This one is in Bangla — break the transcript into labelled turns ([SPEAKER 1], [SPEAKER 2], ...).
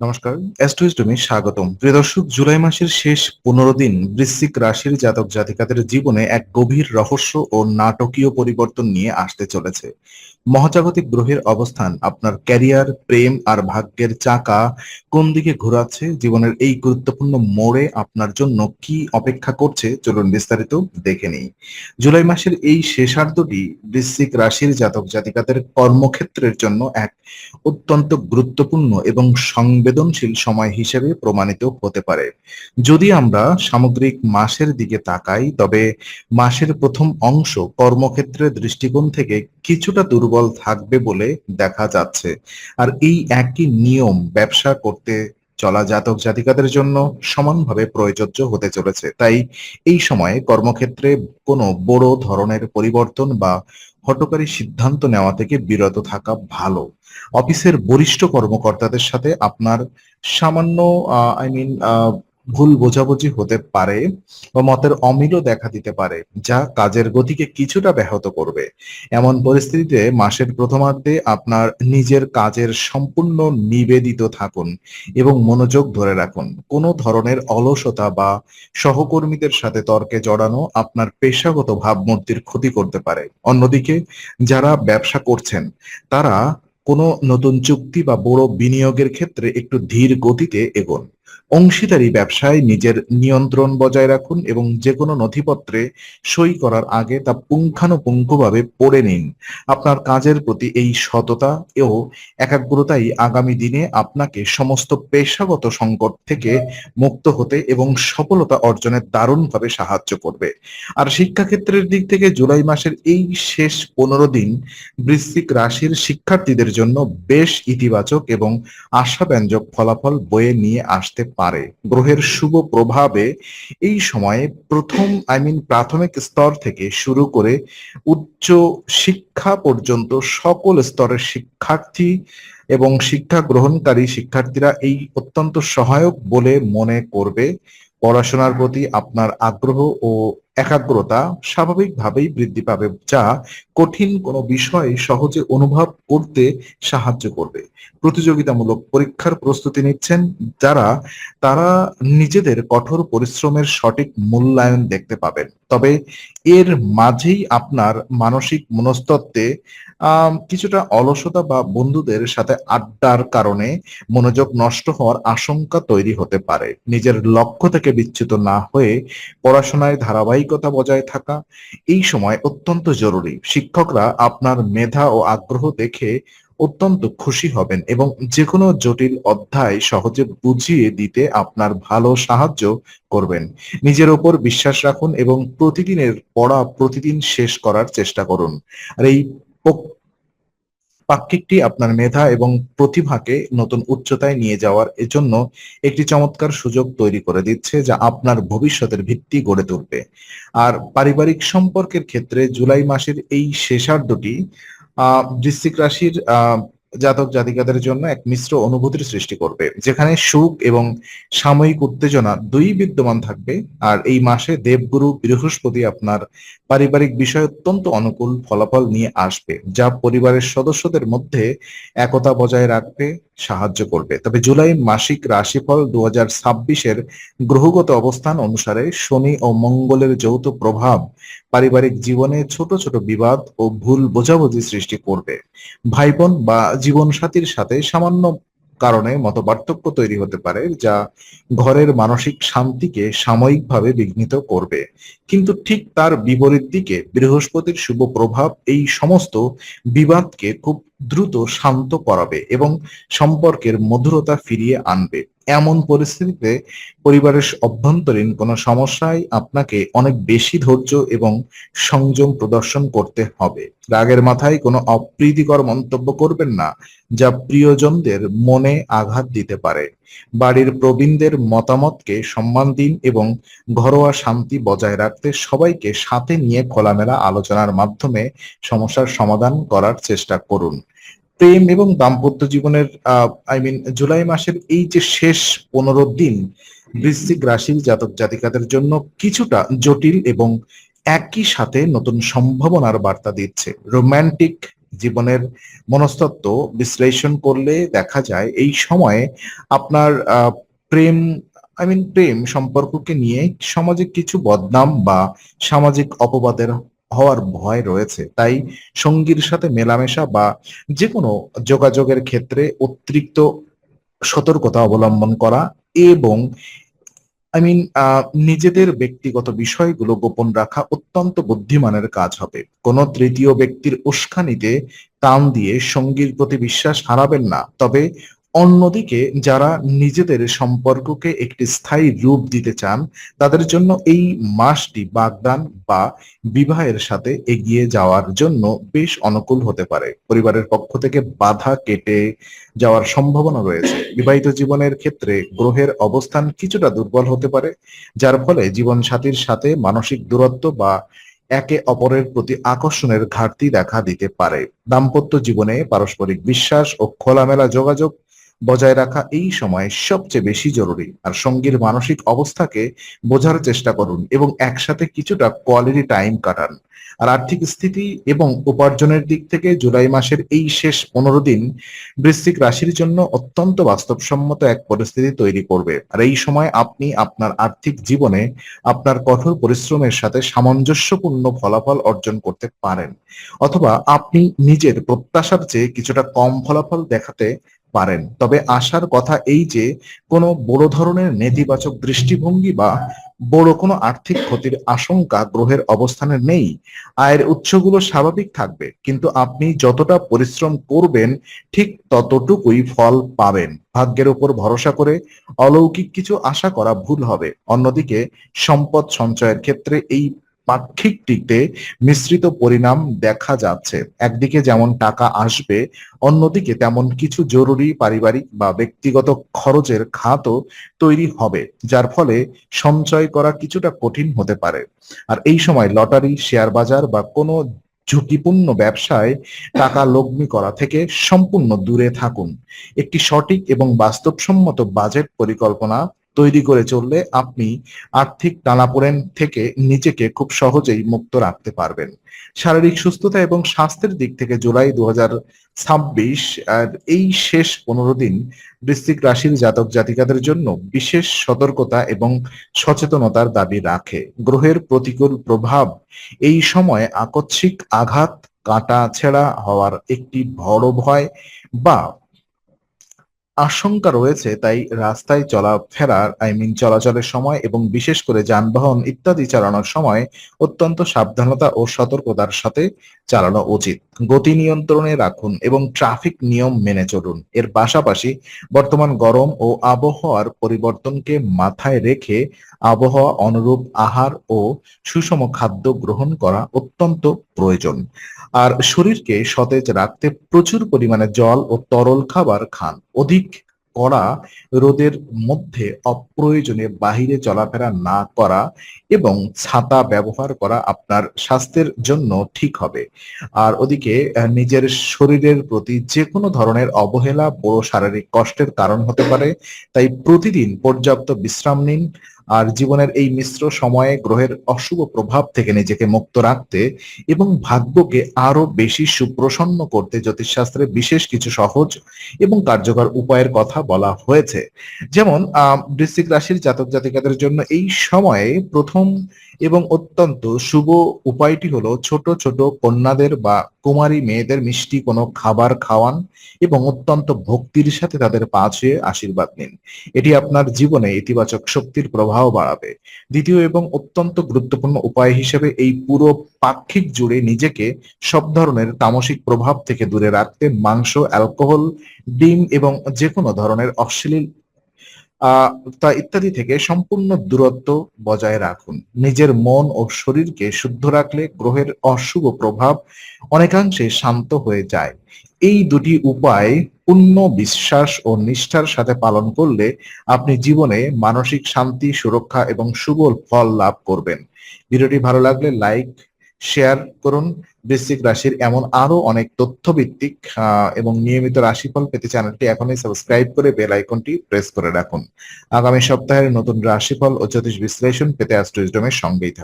[SPEAKER 1] নমস্কার, অ্যাস্ট্রোইস্টমে স্বাগতম। প্রিয় দর্শক, জুলাই মাসের শেষ ১৫ দিন বৃশ্চিক রাশির জাতক জাতিকাদের জীবনে এক গভীর রহস্য ও নাটকীয় পরিবর্তন নিয়ে আসতে চলেছে। মহাজাগতিক গ্রহের অবস্থান আপনার ক্যারিয়ার, প্রেম আর ভাগ্যের চাকা কোন দিকে ঘোরাচ্ছে, জীবনের এই গুরুত্বপূর্ণ মোড়ে আপনার জন্য কি অপেক্ষা করছে, চলুন বিস্তারিত দেখে নেই। জুলাই মাসের এই শেষার্ধটি বৃশ্চিক রাশির জাতক জাতিকাদের কর্মক্ষেত্রের জন্য এক অত্যন্ত গুরুত্বপূর্ণ এবং সংবেদনশীল সময় হিসেবে প্রমাণিত হতে পারে। যদি আমরা সামগ্রিক মাসের দিকে তাকাই, তবে মাসের প্রথম অংশ কর্মক্ষেত্রের দৃষ্টিকোণ থেকে কিছুটা দুর্বল থাকবে বলে দেখা যাচ্ছে। আর এই একই নিয়ম ব্যবসা করতে চলা জাতক জাতিকাদের জন্য সমানভাবে প্রযোজ্য হতে চলেছে। তাই এই সময়ে কর্মক্ষেত্রে কোনো বড় ধরনের পরিবর্তন বা হঠকারী সিদ্ধান্ত নেওয়া থেকে বিরত থাকা ভালো। অফিসের বরিষ্ঠ কর্মকর্তাদের সাথে আপনার সামান্য আই মিন ভুল বোঝাবুঝি হতে পারে বা মতের অমিলও দেখা দিতে পারে, যা কাজের গতিকে কিছুটা ব্যাহত করবে। এমন পরিস্থিতিতে মাসের প্রথমার্ধে আপনার নিজের কাজের সম্পূর্ণ নিবেদিত থাকুন এবং মনোযোগ ধরে রাখুন। কোনো ধরনের অলসতা বা সহকর্মীদের সাথে তর্কে জড়ানো আপনার পেশাগত ভাবমূর্তির ক্ষতি করতে পারে। অন্যদিকে যারা ব্যবসা করছেন, তারা কোনো নতুন চুক্তি বা বড় বিনিয়োগের ক্ষেত্রে একটু ধীর গতিতে এগোন। অংশীদারি ব্যবসায় নিজের নিয়ন্ত্রণ বজায় রাখুন এবং যে কোনো নথিপত্রে সই করার আগে তা পুঙ্খানুপুঙ্খভাবে পড়ে নিন। আপনার কাজের প্রতি এই সততা ও একাগ্রতাই আগামী দিনে আপনাকে সমস্ত পেশাগত সংকট থেকে মুক্ত হতে এবং সফলতা অর্জনে দারুণভাবে সাহায্য করবে। আর শিক্ষাক্ষেত্রের দিক থেকে জুলাই মাসের এই শেষ 15 দিন বৃশ্চিক রাশির শিক্ষার্থীদের জন্য বেশ ইতিবাচক এবং আশাব্যঞ্জক ফলাফল বয়ে নিয়ে আসতে পারে। গ্রহের শুভ প্রভাবে এই সময়ে প্রাথমিক স্তর থেকে শুরু করে উচ্চ শিক্ষা পর্যন্ত সকল স্তরের শিক্ষার্থী এবং শিক্ষা গ্রহণকারী শিক্ষার্থীরা এই অত্যন্ত সহায়ক বলে মনে করবে। পড়াশোনার প্রতি আপনার আগ্রহ ও একাগ্রতা স্বাভাবিকভাবেই বৃদ্ধি পাবে, যা কঠিন কোনো বিষয় সহজে অনুভব করতে সাহায্য করবে। প্রতিযোগিতামূলক পরীক্ষার প্রস্তুতি নিচ্ছেন যারা, তারা নিজেদের কঠোর পরিশ্রমের সঠিক মূল্যায়ন দেখতে পাবেন। তবে এর মাঝেই আপনার মানসিক মনস্তত্ত্বে কিছুটা অলসতা বা বন্ধুদের সাথে আড্ডার কারণে মনোযোগ নষ্ট হওয়ার আশঙ্কা তৈরি হতে পারে। নিজের লক্ষ্য থেকে বিচ্যুত না হয়ে পড়াশোনায় ধারাবাহিকতা বজায় থাকা এই সময় অত্যন্ত জরুরি। শিক্ষকরা আপনার মেধা ও আগ্রহ দেখে অত্যন্ত খুশি হবেন এবং যেকোনো জটিল অধ্যায় সহজে বুঝিয়ে দিতে আপনার ভালো সাহায্য করবেন। নিজের ওপর বিশ্বাস রাখুন এবং প্রতিদিনের পড়া প্রতিদিন শেষ করার চেষ্টা করুন। আর এই পাক্ষিকটি আপনার মেধা এবং প্রতিভাকে নতুন উচ্চতায় নিয়ে যাওয়ার এজন্য একটি চমৎকার সুযোগ তৈরি করে দিচ্ছে, যা আপনার ভবিষ্যতের ভিত্তি গড়ে তুলবে। আর পারিবারিক সম্পর্কের ক্ষেত্রে জুলাই মাসের এই শেষার্ধটি বৃশ্চিক রাশির জাতক জাতিকাদের জন্য এক মিশ্র অনুভূতির সৃষ্টি করবে, যেখানে সুখ এবং সাময়িক উত্তেজনা দুই বিদ্যমান থাকবে। আর এই মাসে দেবগুরু বৃহস্পতি আপনার পারিবারিক বিষয়ে অত্যন্ত অনুকূল ফলাফল নিয়ে আসবে, যা পরিবারের সদস্যদের মধ্যে একতা বজায় রাখতে সাহায্য করবে। তবে জুলাই মাসিক রাশিফল 2026-এর গ্রহগত অবস্থান অনুসারে শনি ও মঙ্গলের যৌথ প্রভাব পারিবারিক জীবনে ছোট ছোট বিবাদ ও ভুল বোঝাবুঝি সৃষ্টি করবে। ভাই বোন বা জীবনসাথীর সাথে সামান্য কারণে মতপার্থক্য তৈরি হতে পারে, যা ঘরের মানসিক শান্তিকে সাময়িকভাবে বিঘ্নিত করবে। কিন্তু ঠিক তার বিপরীত দিকে বৃহস্পতির শুভ প্রভাব এই সমস্ত বিবাদকে খুব দ্রুত শান্ত করাবে এবং সম্পর্কের মধুরতা ফিরিয়ে আনবে। এমন পরিস্থিতিতে পরিবারের অভ্যন্তরীণ কোনো সমস্যায় আপনাকে অনেক বেশি ধৈর্য এবং সংযম প্রদর্শন করতে হবে। রাগের মাথায় কোনো অপ্রীতিকর মন্তব্য করবেন না, যা প্রিয়জনদের মনে আঘাত দিতে পারে। বাড়ির প্রবীণদের মতামতকে সম্মান দিন এবং ঘরোয়া শান্তি বজায় রাখতে সবাইকে সাথে নিয়ে খোলামেলা আলোচনার মাধ্যমে সমস্যার সমাধান করার চেষ্টা করুন। প্রেম এবং দাম্পত্য জীবনের জুলাই মাসের এই যে শেষ 15 দিন বৃশ্চিক রাশির জাতক জাতিকাদের জন্য কিছুটা জটিল এবং একই সাথে নতুন সম্ভাবনার বার্তা দিচ্ছে। রোমান্টিক জীবনের মনস্তত্ত্ব বিশ্লেষণ করলে দেখা যায় এই সময়ে আপনার প্রেম প্রেম সম্পর্ককে নিয়ে সমাজে কিছু বদনাম বা সামাজিক অপবাদের হওয়ার ভয় রয়েছে। তাই সঙ্গীর সাথে মেলামেশা বা যেকোনো যোগাযোগের ক্ষেত্রে অতিরিক্ত সতর্কতা অবলম্বন করা এবং নিজেদের ব্যক্তিগত বিষয়গুলো গোপন রাখা অত্যন্ত বুদ্ধিমানের কাজ হবে। কোনো তৃতীয় ব্যক্তির উস্কানিতে কান দিয়ে সঙ্গীর প্রতি বিশ্বাস হারাবেন না। তবে অন্যদিকে যারা নিজেদের সম্পর্ককে একটি স্থায়ী রূপ দিতে চান, তাদের জন্য এই মাসটি বাগদান বা বিবাহের সাথে এগিয়ে যাওয়ার জন্য বেশ অনুকূল হতে পারে। পরিবারের পক্ষ থেকে বাধা কেটে যাওয়ার সম্ভাবনা রয়েছে। বিবাহিত জীবনের ক্ষেত্রে গ্রহের অবস্থান কিছুটা দুর্বল হতে পারে, যার ফলে জীবনসাথীর সাথে মানসিক দূরত্ব বা একে অপরের প্রতি আকর্ষণের ঘাটতি দেখা দিতে পারে। দাম্পত্য জীবনে পারস্পরিক বিশ্বাস ও খোলামেলা যোগাযোগ বজায় রাখা এই সময় সবচেয়ে বেশি জরুরি। আর সঙ্গীর মানসিক অবস্থাকে বোঝার চেষ্টা করুন এবং একসাথে কিছুটা কোয়ালিটি টাইম কাটান। আর আর্থিক স্থিতি এবং উপার্জনের দিক থেকে জুলাই মাসের এই শেষ 15 দিন বৃশ্চিক রাশির জন্য অত্যন্ত বাস্তবসম্মত এক পরিস্থিতি তৈরি করবে। আর এই সময় আপনি আপনার আর্থিক জীবনে আপনার কঠোর পরিশ্রমের সাথে সামঞ্জস্যপূর্ণ ফলাফল অর্জন করতে পারেন, অথবা আপনি নিজের প্রত্যাশার চেয়ে কিছুটা কম ফলাফল দেখাতে পারেন। তবে আশার কথা এই যে কোনো বড় ধরনের নেতিবাচক দৃষ্টিভঙ্গি বা বড় কোনো আর্থিক ক্ষতির আশঙ্কা গ্রহের অবস্থানে নেই। আয়ের উৎসগুলো স্বাভাবিক থাকবে, কিন্তু আপনি যতটা পরিশ্রম করবেন ঠিক ততটুকুই ফল পাবেন। ভাগ্যের উপর ভরসা করে অলৌকিক কিছু আশা করা ভুল হবে। অন্যদিকে সম্পদ সঞ্চয়ের ক্ষেত্রে এই পাক্ষিকটিতে মিশ্রিত পরিণাম দেখা যাচ্ছে। একদিকে যেমন টাকা আসবে, অন্যদিকে তেমন কিছু জরুরি পারিবারিক বা ব্যক্তিগত খরচের খাতও তৈরি হবে, যার ফলে সঞ্চয় করা কিছুটা কঠিন হতে পারে। আর এই সময় লটারি, শেয়ার বাজার বা কোনো ঝুঁকিপূর্ণ ব্যবসায় টাকা লগ্নি করা থেকে সম্পূর্ণ দূরে থাকুন। একটি সঠিক এবং বাস্তবসম্মত বাজেট পরিকল্পনা তৈরি করে চললে আপনি আর্থিক টানাপোড়েন থেকে নিজেকে খুব সহজেই মুক্ত রাখতে পারবেন। শারীরিক সুস্থতা এবং স্বাস্থ্যের দিক থেকে জুলাই 2026 আর এই শেষ 15 দিন বৃশ্চিক রাশির জাতক জাতিকাদের জন্য বিশেষ সতর্কতা এবং সচেতনতার দাবি রাখে। গ্রহের প্রতিকূল প্রভাব এই সময় আকস্মিক আঘাত, কাটা ছেঁড়া হওয়ার একটি বড় ভয় বা আশঙ্কা রয়েছে। তাই রাস্তায় চলাফেরার চলাচলের সময় এবং বিশেষ করে যানবাহন ইত্যাদি চালানোর সময় অত্যন্ত সাবধানতা ও সতর্কতার সাথে চালানো উচিত। গতি নিয়ন্ত্রণে রাখুন এবং ট্রাফিক নিয়ম মেনে চলুন। এর পাশাপাশি বর্তমান গরম ও আবহাওয়ার পরিবর্তনকে মাথায় রেখে আবহাওয়া অনুরূপ আহার ও সুষম খাদ্য গ্রহণ করা অত্যন্ত প্রয়োজন। আর শরীরকে সতেজ রাখতে প্রচুর পরিমাণে জল ও তরল খাবার খান। অধিক কড়া রোদের মধ্যে অপ্রয়োজনে বাহিরে চলাফেরা না করা এবং ছাতা ব্যবহার করা আপনার স্বাস্থ্যের জন্য ঠিক হবে। আর ওদিকে নিজের শরীরের প্রতি যে কোনো ধরনের অবহেলা বড় শারীরিক কষ্টের কারণ হতে পারে। তাই প্রতিদিন পর্যাপ্ত বিশ্রাম নিন। আর জীবনের এই মিশ্র সময়ে গ্রহের অশুভ প্রভাব থেকে নিজেকে মুক্ত রাখতে এবং ভাগ্যকে আরো বেশি সুপ্রসন্ন করতে জ্যোতিষশাস্ত্রে বিশেষ কিছু সহজ এবং কার্যকর উপায়ের কথা বলা হয়েছে। যেমন বৃশ্চিক রাশির জাতক জাতিকাদের জন্য এই সময়ে প্রথম এবং অত্যন্ত শুভ উপায়টি হলো ছোট ছোট কন্যাদের বা কুমারী মেয়েদের মিষ্টি কোনো খাবার খাওয়ান এবং অত্যন্ত ভক্তির সাথে তাদের পা ছুঁয়ে আশীর্বাদ নিন। এটি আপনার জীবনে ইতিবাচক শক্তির প্রবাহ বাড়াবে। দ্বিতীয় এবং অত্যন্ত গুরুত্বপূর্ণ উপায় হিসেবে এই পুরো পাক্ষিক জুড়ে নিজেকে সব ধরনের তামসিক প্রভাব থেকে দূরে রাখতে মাংস, অ্যালকোহল, ডিম এবং যে কোনো ধরনের অশ্লীল তা ইত্যাদি থেকে সম্পূর্ণ দূরত্ব বজায় রাখুন। নিজের মন ও শরীরকে শুদ্ধ রাখলে গ্রহের অশুভ প্রভাব অনেকাংশে শান্ত হয়ে যায়। এই দুটি উপায় পূর্ণ বিশ্বাস ও নিষ্ঠার সাথে পালন করলে আপনি জীবনে মানসিক শান্তি, সুরক্ষা এবং শুভ ফল লাভ করবেন। ভিডিওটি ভালো লাগলে লাইক, শেয়ার করুন। বৃশ্চিক রাশির এমন আরো অনেক তথ্যভিত্তিক এবং নিয়মিত রাশিফল পেতে চ্যানেলটি এখনই সাবস্ক্রাইব করে বেল আইকনটি প্রেস করে রাখুন। আগামী সপ্তাহের নতুন রাশিফল ও জ্যোতিষ বিশ্লেষণ পেতে অ্যাস্ট্রো উইজডমের সঙ্গেই থাকুন।